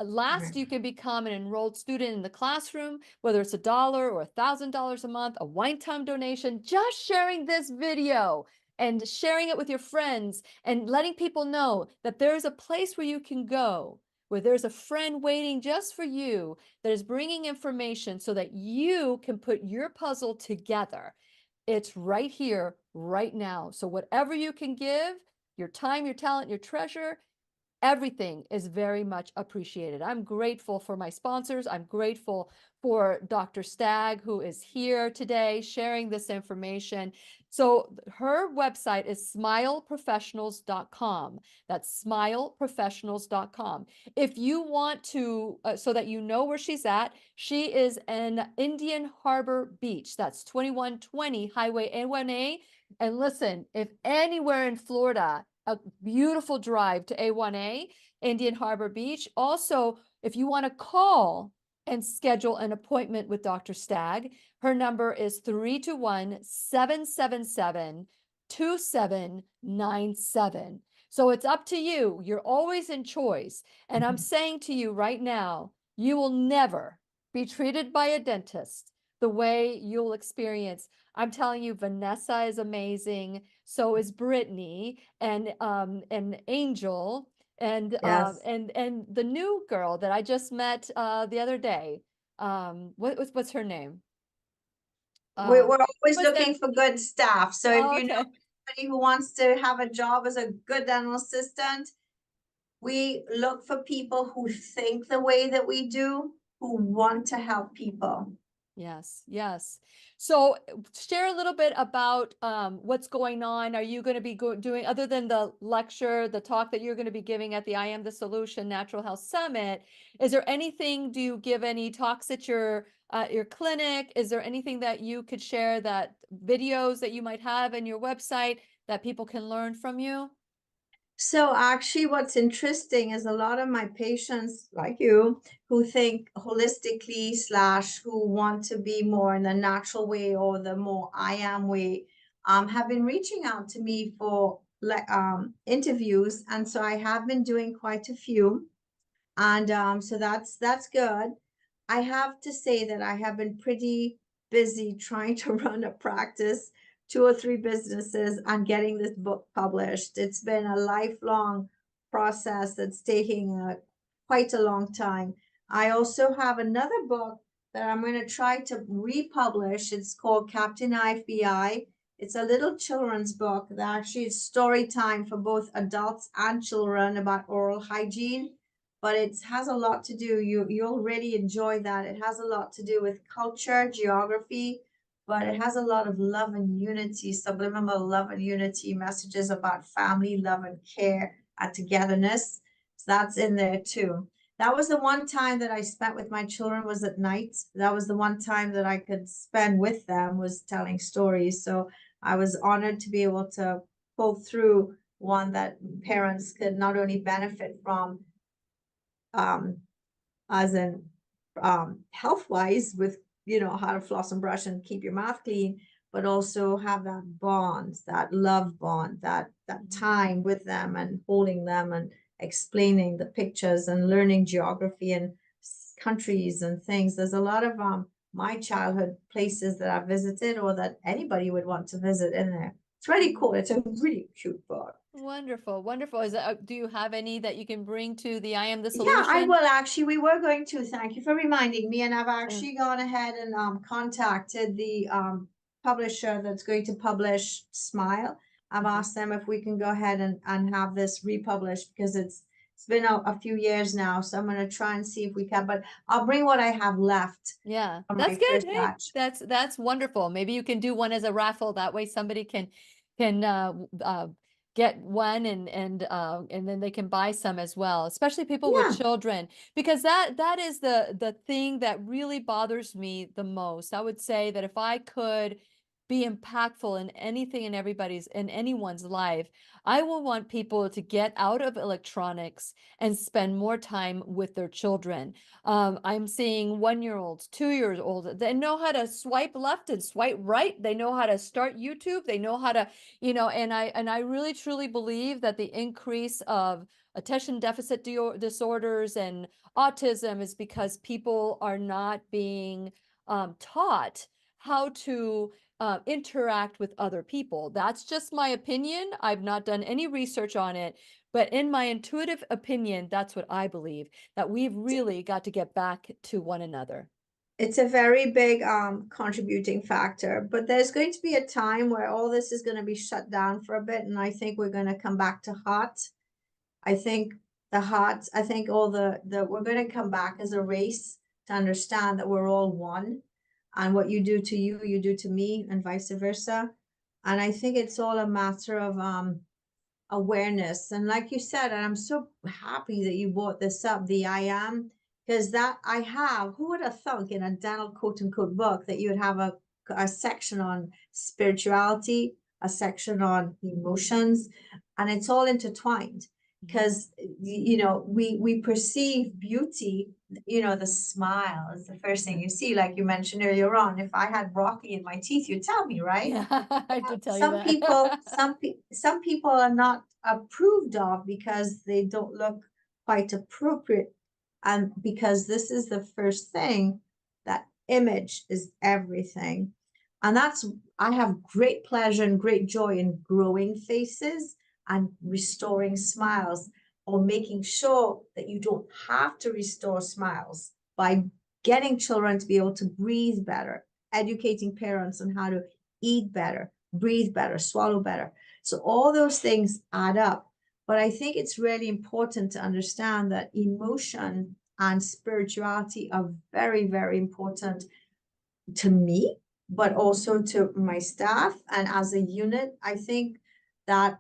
Last, you can become an enrolled student in the classroom, whether it's $1 or $1,000 a month, a one-time donation, just sharing this video and sharing it with your friends and letting people know that there's a place where you can go, where there's a friend waiting just for you that is bringing information so that you can put your puzzle together. It's right here, right now. So whatever you can give, your time, your talent, your treasure, everything is very much appreciated. I'm grateful for my sponsors. I'm grateful for Dr. Stagg, who is here today sharing this information. So her website is smileprofessionals.com. That's smileprofessionals.com. If you want to, so that you know where she's at, she is in Indian Harbor Beach. That's 2120 Highway A1A. And listen, if anywhere in Florida, a beautiful drive to A1A, Indian Harbor Beach. Also, if you want to call and schedule an appointment with Dr. Stagg, her number is 321-777-2797. So it's up to you. You're always in choice. And I'm saying to you right now, you will never be treated by a dentist the way you'll experience. I'm telling you, Vanessa is amazing. So is Brittany and Angel and Yes. and the new girl that I just met the other day. What's her name? We're always What's looking that? for good staff. So if Oh, you know okay. anybody who wants to have a job as a good dental assistant, we look for people who think the way that we do, who want to help people. Yes, yes. So share a little bit about what's going on. Are you going to be doing, other than the lecture, the talk that you're going to be giving at the I Am the Solution Natural Health Summit? Is there anything, do you give any talks at your clinic? Is there anything that you could share, that videos that you might have in your website that people can learn from you? So actually what's interesting is a lot of my patients like you who think holistically / who want to be more in the natural way or the more I am way, have been reaching out to me for interviews. And so I have been doing quite a few. And so that's good. I have to say that I have been pretty busy trying to run a practice, 2 or 3 businesses, and getting this book published. It's been a lifelong process that's taking quite a long time. I also have another book that I'm going to try to republish. It's called Captain FBI. It's a little children's book that actually is story time for both adults and children about oral hygiene. But it has a lot to do, you'll really enjoy that. It has a lot to do with culture, geography, but it has a lot of love and unity, subliminal love and unity messages about family, love and care and togetherness. So that's in there too. That was the one time that I spent with my children, was at night. That was the one time that I could spend with them, was telling stories. So I was honored to be able to pull through one that parents could not only benefit from, as in health-wise with you know, how to floss and brush and keep your mouth clean, but also have that bond, that love bond, that time with them and holding them and explaining the pictures and learning geography and countries and things. There's a lot of my childhood places that I visited or that anybody would want to visit in there. It's really cool. It's a really cute book. Wonderful, wonderful. Is that, do you have any that you can bring to the I Am the Yeah, I Solution? will actually. We were going to. Thank you for reminding me. And I've Uh, actually gone ahead and contacted the publisher that's going to publish Smile. I've asked them if we can go ahead and have this republished because it's been a few years now. So I'm going to try and see if we can. But I'll bring what I have left Yeah, from that's my good. first Hey, batch. that's wonderful. Maybe you can do one as a raffle. That way somebody can get one and then they can buy some as well, especially people with Yeah. children, because that is the thing that really bothers me the most. I would say that if I could be impactful in anything in anyone's life, I will want people to get out of electronics and spend more time with their children. I'm seeing 1-year-olds, 2 years old. They know how to swipe left and swipe right. They know how to start YouTube. They know how to, and I really truly believe that the increase of attention deficit disorders and autism is because people are not being taught how to interact with other people. That's just my opinion. I've not done any research on it, but in my intuitive opinion, that's what I believe, that we've really got to get back to one another. It's a very big contributing factor, but there's going to be a time where all this is going to be shut down for a bit, and I think we're going to come back to heart. I think I think all the we're going to come back as a race to understand that we're all one, and what you do to you, you do to me, and vice versa. And I think it's all a matter of awareness. And like you said, and I'm so happy that you brought this up, the I am, because that I have, who would have thunk in a dental quote unquote book that you would have a section on spirituality, a section on emotions, and it's all intertwined. Because you know, we perceive beauty, you know, the smile is the first thing you see, like you mentioned earlier on. If I had broccoli in my teeth, you'd tell me, right? Yeah, I did tell you Some that. people, some people are not approved of because they don't look quite appropriate. And because this is the first thing, that image is everything. And that's, I have great pleasure and great joy in growing faces and restoring smiles, or making sure that you don't have to restore smiles by getting children to be able to breathe better, educating parents on how to eat better, breathe better, swallow better. So all those things add up. But I think it's really important to understand that emotion and spirituality are very, very important to me, but also to my staff. And as a unit, that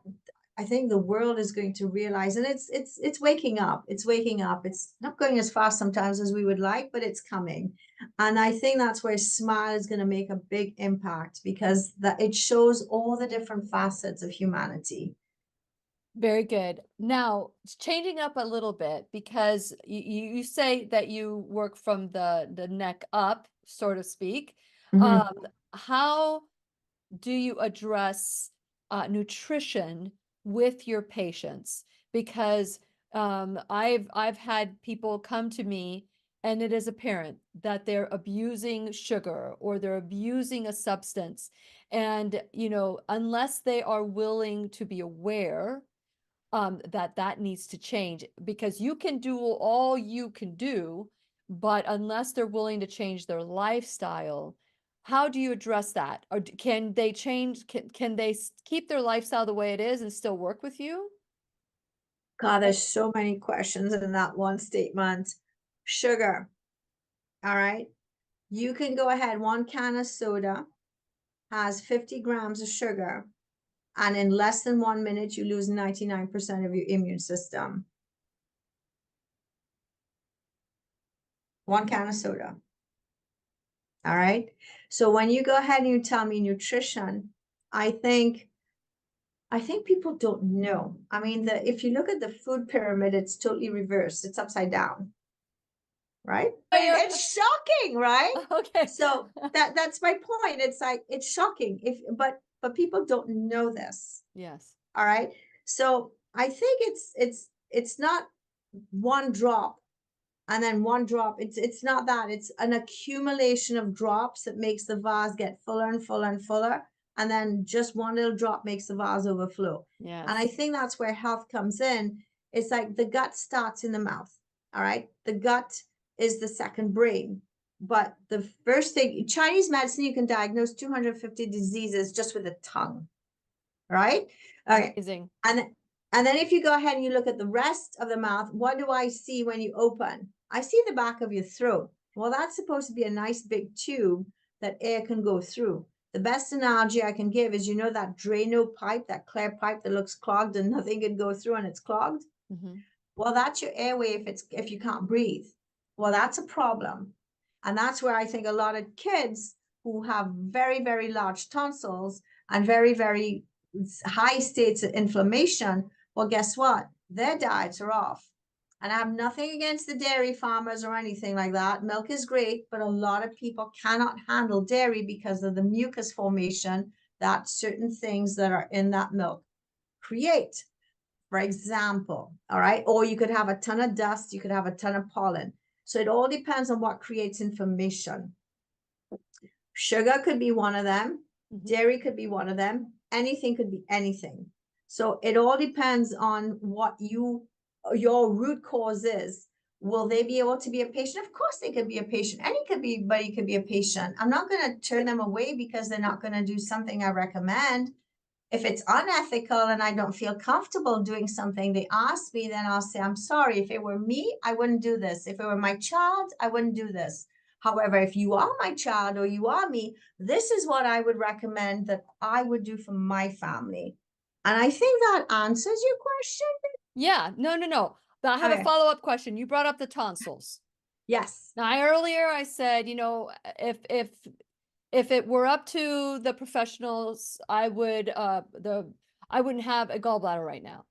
I think the world is going to realize, and it's waking up. It's waking up. It's not going as fast sometimes as we would like, but it's coming. And I think that's where Smile is going to make a big impact, because that it shows all the different facets of humanity. Very good. Now, changing up a little bit, because you say that you work from the neck up, so to speak. Mhm. How do you address nutrition with your patients? Because I've had people come to me and it is apparent that they're abusing sugar or they're abusing a substance. And, unless they are willing to be aware that needs to change, because you can do all you can do, but unless they're willing to change their lifestyle, how do you address that? Or can they change? Can they keep their lifestyle the way it is and still work with you? God, there's so many questions in that one statement. Sugar. All right. You can go ahead. 1 can of soda has 50 grams of sugar, and in less than 1 minute, you lose 99% of your immune system. 1 can of soda. All right. So when you go ahead and you tell me nutrition, I think people don't know. I mean, if you look at the food pyramid, it's totally reversed. It's upside down. right? But it's shocking, right? Okay. So that's my point. It's like, it's shocking but people don't know this. Yes. All right. So I think it's not one drop and then one drop. It's not that. It's an accumulation of drops that makes the vase get fuller and fuller and fuller. And then just one little drop makes the vase overflow. Yes. And I think that's where health comes in. It's like the gut starts in the mouth. All right. The gut is the second brain. But the first thing, Chinese medicine, you can diagnose 250 diseases just with the tongue. Right? Okay. Amazing. And then if you go ahead and you look at the rest of the mouth, what do I see when you open? I see the back of your throat. Well, that's supposed to be a nice big tube that air can go through. The best analogy I can give is, you know, that Drano pipe, that clear pipe that looks clogged and nothing can go through and it's clogged. Mm-hmm. Well, that's your airway if you can't breathe. Well, that's a problem. And that's where I think a lot of kids who have very, very large tonsils and very, very high states of inflammation, well, guess what? Their diets are off. And I have nothing against the dairy farmers or anything like that. Milk is great, but a lot of people cannot handle dairy because of the mucus formation that certain things that are in that milk create. For example, all right? Or you could have a ton of dust, you could have a ton of pollen. So it all depends on what creates inflammation. Sugar could be one of them. Mm-hmm. Dairy could be one of them. Anything could be anything. So it all depends on what your root cause is. Will they be able to be a patient? Of course they could be a patient. Anybody could be a patient. I'm not going to turn them away because they're not going to do something I recommend. If it's unethical and I don't feel comfortable doing something, they ask me, then I'll say, I'm sorry. If it were me, I wouldn't do this. If it were my child, I wouldn't do this. However, if you are my child or you are me, this is what I would recommend that I would do for my family. And I think that answers your question. Yeah. No. But I have a follow-up question. You brought up the tonsils. Yes. Now, earlier I said, you know, if it were up to the professionals, I wouldn't have a gallbladder right now.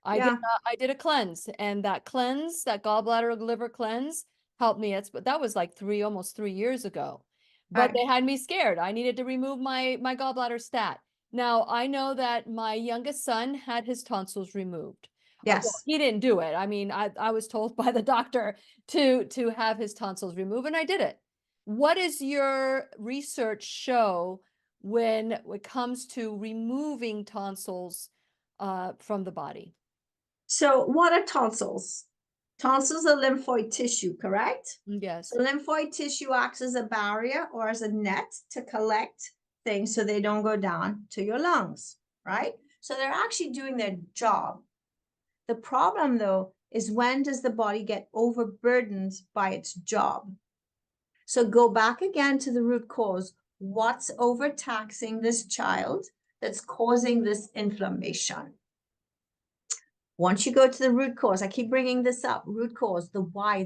I did a cleanse, and that gallbladder liver cleanse helped me. That was like almost 3 years ago. But they had me scared. I needed to remove my gallbladder stat. Now, I know that my youngest son had his tonsils removed. Yes. Well, he didn't do it. I mean, I was told by the doctor to have his tonsils removed, and I did it. What does your research show when it comes to removing tonsils from the body? So what are tonsils? Tonsils are lymphoid tissue, correct? Yes. So lymphoid tissue acts as a barrier or as a net to collect things so they don't go down to your lungs, right? So they're actually doing their job. The problem, though, is when does the body get overburdened by its job? So go back again to the root cause. What's overtaxing this child that's causing this inflammation? Once you go to the root cause, I keep bringing this up, root cause, the why.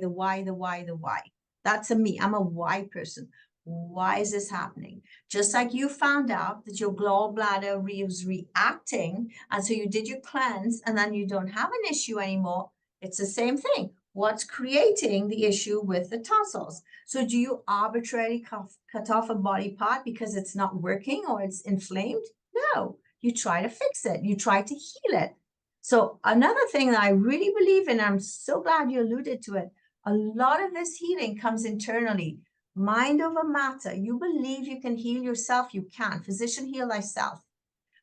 That's me. I'm a why person. Why is this happening? Just like you found out that your gallbladder was reacting, and so you did your cleanse, and then you don't have an issue anymore. It's the same thing. What's creating the issue with the tonsils? So do you arbitrarily cut off a body part because it's not working or it's inflamed? No, you try to fix it. You try to heal it. So another thing that I really believe in, I'm so glad you alluded to it, a lot of this healing comes internally. Mind over matter. You believe you can heal yourself, you can. Physician, heal thyself.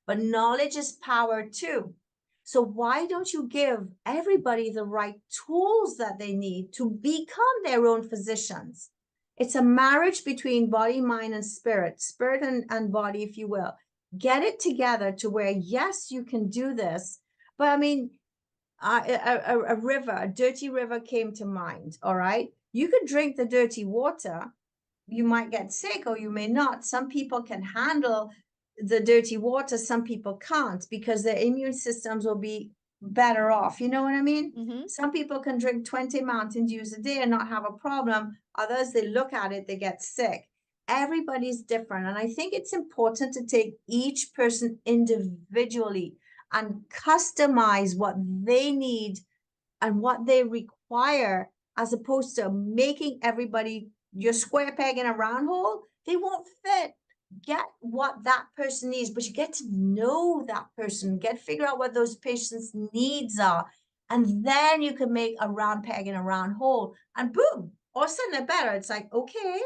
But knowledge is power too. So why don't you give everybody the right tools that they need to become their own physicians? It's a marriage between body, mind, and spirit and body, if you will. Get it together to where, yes, you can do this. But I mean, a dirty river came to mind, all right? You could drink the dirty water. You might get sick or you may not. Some people can handle the dirty water. Some people can't because their immune systems will be better off. You know what I mean? Mm-hmm. Some people can drink 20 Mountain Dews a day and not have a problem. Others, they look at it, they get sick. Everybody's different. And I think it's important to take each person individually and customize what they need and what they require as opposed to making everybody your square peg in a round hole. They won't fit. Get what that person needs, but you get to know that person, figure out what those patients' needs are. And then you can make a round peg in a round hole, and boom, all of a sudden they're better. It's like, okay,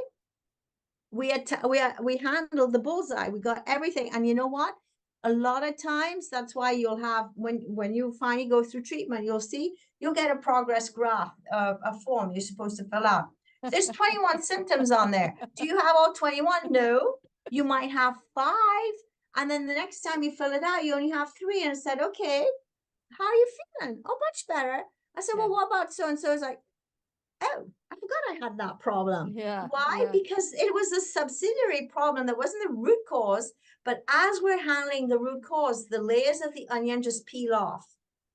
we handled the bullseye. We got everything. And you know what? A lot of times, that's why you'll have, when you finally go through treatment, you'll get a progress graph, a form you're supposed to fill out. There's 21 symptoms on there. Do you have all 21? No. You might have 5. And then the next time you fill it out, you only have 3. And I said, okay, how are you feeling? Oh, much better. I said, well, what about so-and-so? It's like, oh, I forgot I had that problem. Yeah. Why? Yeah. Because it was a subsidiary problem that wasn't the root cause. But as we're handling the root cause, the layers of the onion just peel off.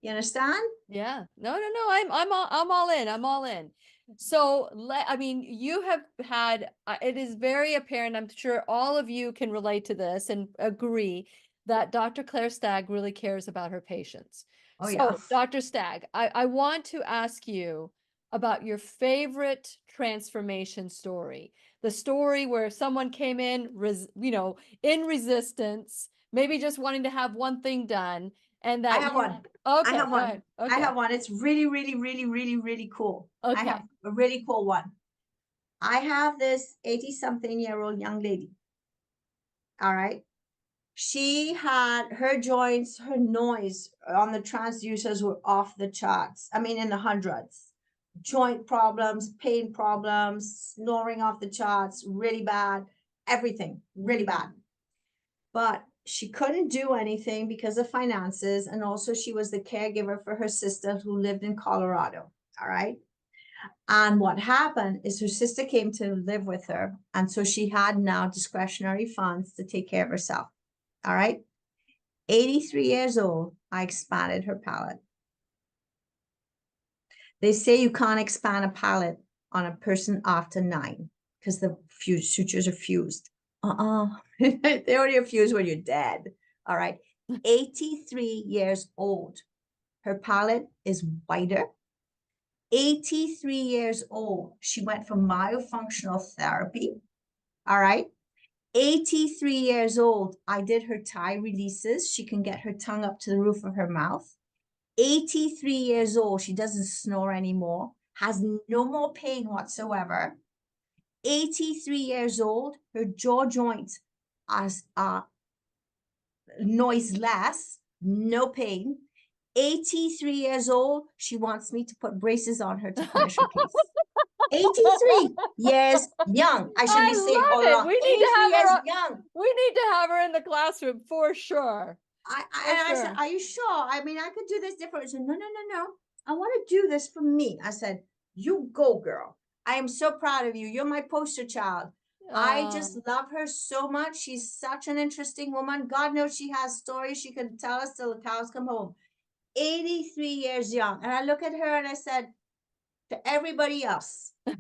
You understand? Yeah. No, I'm all in. I'm all in. So I mean, you have had, it is very apparent, I'm sure all of you can relate to this and agree that Dr. Claire Stagg really cares about her patients. Oh, So yeah. Dr. Stagg, I want to ask you about your favorite transformation story, the story where someone came in, in resistance, maybe just wanting to have one thing done, and that I have one. Okay, I have go one. ahead. I Okay. have one. It's really, really, really, really, really cool. I Okay. have a really cool one. I have this 80-something-year-old young lady. All right. She had her joints, her noise on the transducers were off the charts. I mean, in the hundreds. Joint problems, pain problems, snoring off the charts, really bad, everything really bad. But she couldn't do anything because of finances. And also, she was the caregiver for her sister who lived in Colorado. All right. And what happened is her sister came to live with her. And so she had now discretionary funds to take care of herself. All right. 83 years old, I expanded her palate. They say you can't expand a palate on a person after 9 because the sutures are fused. They only are fused when you're dead. All right. 83 years old. Her palate is whiter. 83 years old. She went for myofunctional therapy. All right. 83 years old. I did her tie releases. She can get her tongue up to the roof of her mouth. 83 years old. She doesn't snore anymore. Has no more pain whatsoever. 83 years old. Her jaw joints are noiseless. No pain. 83 years old. She wants me to put braces on her to finish her case. 83 years young. I should be saying all love it. along. 83 years young. We need to have her in the classroom for sure. I said, are you sure? I mean, I could do this different. She said, no. I want to do this for me. I said, you go, girl. I am so proud of you. You're my poster child. I just love her so much. She's such an interesting woman. God knows she has stories she can tell us till the cows come home. 83 years young. And I look at her and I said, to everybody else, you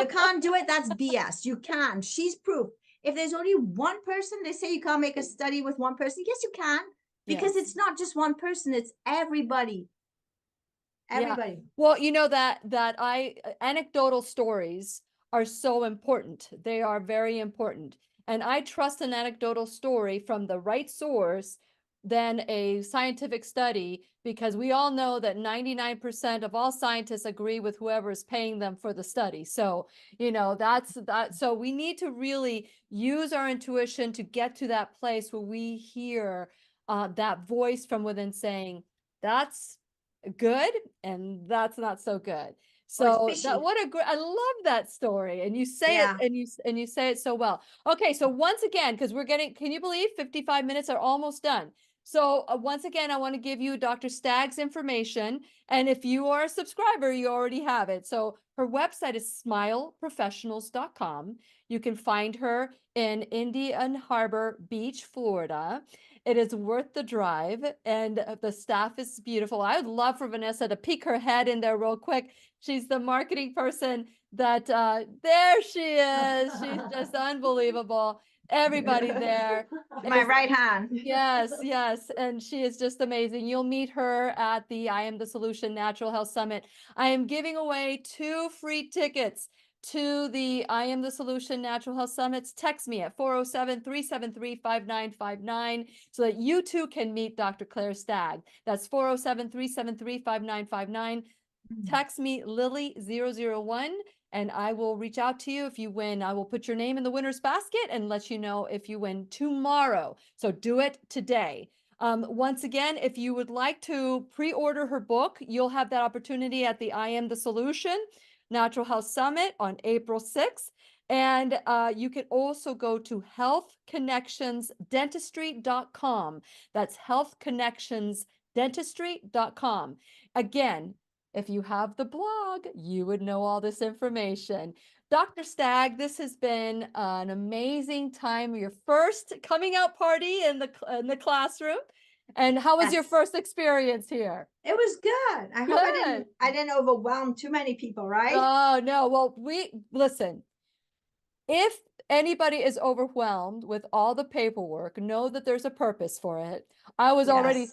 can't do it. That's BS. You can. She's proof. If there's only one person, they say you can't make a study with one person. Yes, you can. Because Yes. it's not just one person, it's everybody. Everybody. Yeah. Well, you know that anecdotal stories are so important. They are very important. And I trust an anecdotal story from the right source than a scientific study, because we all know that 99% of all scientists agree with whoever is paying them for the study. So, that's that. So we need to really use our intuition to get to that place where we hear that voice from within saying, that's good and that's not so good. So I love that story, and you say it, and you say it so well. Okay, so once again, because can you believe 55 minutes are almost done? So once again, I want to give you Dr. Stagg's information, and if you are a subscriber, you already have it. So her website is smileprofessionals.com. You can find her in Indian Harbor Beach, Florida. It is worth the drive, and the staff is beautiful. I would love for Vanessa to peek her head in there real quick. She's the marketing person that, there she is. She's just unbelievable. everybody there. My is- right hand. Yes, yes. And she is just amazing. You'll meet her at the I Am the Solution Natural Health Summit. I am giving away 2 free tickets to the I Am the Solution Natural Health Summits. Text me at 407-373-5959 so that you too can meet Dr. Claire Stagg. That's 407-373-5959. Text me Lily001 and I will reach out to you if you win. I will put your name in the winner's basket and let you know if you win tomorrow. So do it today. Once again, if you would like to pre-order her book, you'll have that opportunity at the I Am the Solution Natural Health Summit on April 6th. And you can also go to healthconnectionsdentistry.com. That's healthconnectionsdentistry.com. Again, if you have the blog, you would know all this information. Dr. Stagg, this has been an amazing time. Your first coming out party in the classroom. And how was your Yes. first experience here? It was good. I hope I didn't overwhelm too many people, right? Oh, no. Well, listen, if anybody is overwhelmed with all the paperwork, know that there's a purpose for it. I was Yes.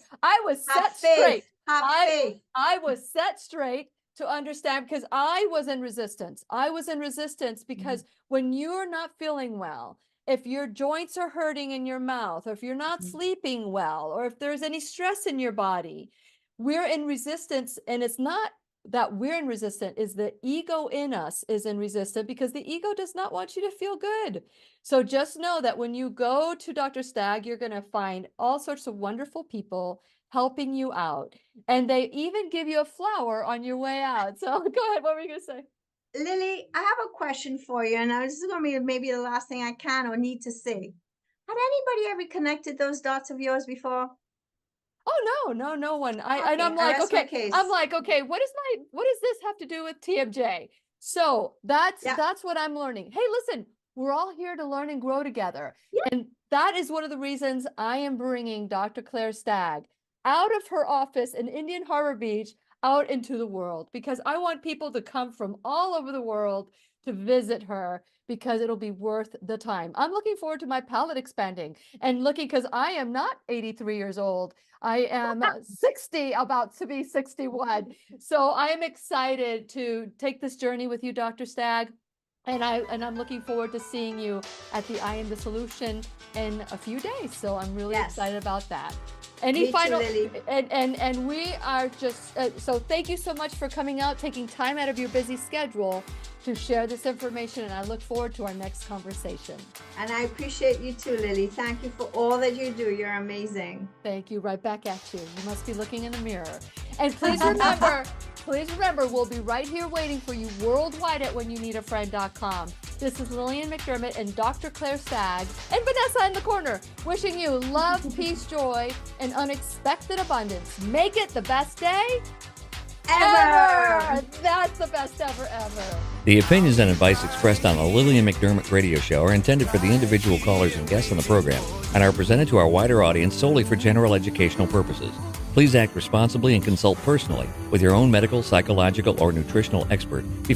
set Have faith. straight. Have faith. I was set straight to understand because I was in resistance. I was in resistance because when you're not feeling well, if your joints are hurting in your mouth, or if you're not sleeping well, or if there's any stress in your body, we're in resistance. And it's not that we're in resistance, is the ego in us is in resistance because the ego does not want you to feel good. So just know that when you go to Dr. Stagg, you're going to find all sorts of wonderful people helping you out. And they even give you a flower on your way out. So go ahead. What were you going to say? Lily, I have a question for you, and this is going to be maybe the last thing I can or need to say. Had anybody ever connected those dots of yours before? Oh, no one. Okay, And I'm I like, rest my okay, case. what does this have to do with TMJ? So that's what I'm learning. Hey, listen, we're all here to learn and grow together. Yeah. And that is one of the reasons I am bringing Dr. Claire Stagg out of her office in Indian Harbor Beach out into the world, because I want people to come from all over the world to visit her because it'll be worth the time. I'm looking forward to my palate expanding and looking, because I am not 83 years old. I am 60, about to be 61. So I am excited to take this journey with you, Dr. Stagg. And I'm looking forward to seeing you at the I Am the Solution in a few days. So I'm really excited about that. Any Me too, final, Lily. and we are just, so thank you so much for coming out, taking time out of your busy schedule to share this information. And I look forward to our next conversation. And I appreciate you too, Lily. Thank you for all that you do. You're amazing. Thank you. Right back at you. You must be looking in the mirror. And please remember, we'll be right here waiting for you worldwide at whenyouneedafriend.com. This is Lillian McDermott and Dr. Claire Stagg and Vanessa in the corner, wishing you love, peace, joy, and unexpected abundance. Make it the best day ever. That's the best ever. The opinions and advice expressed on the Lillian McDermott radio show are intended for the individual callers and guests on the program and are presented to our wider audience solely for general educational purposes. Please act responsibly and consult personally with your own medical, psychological, or nutritional expert before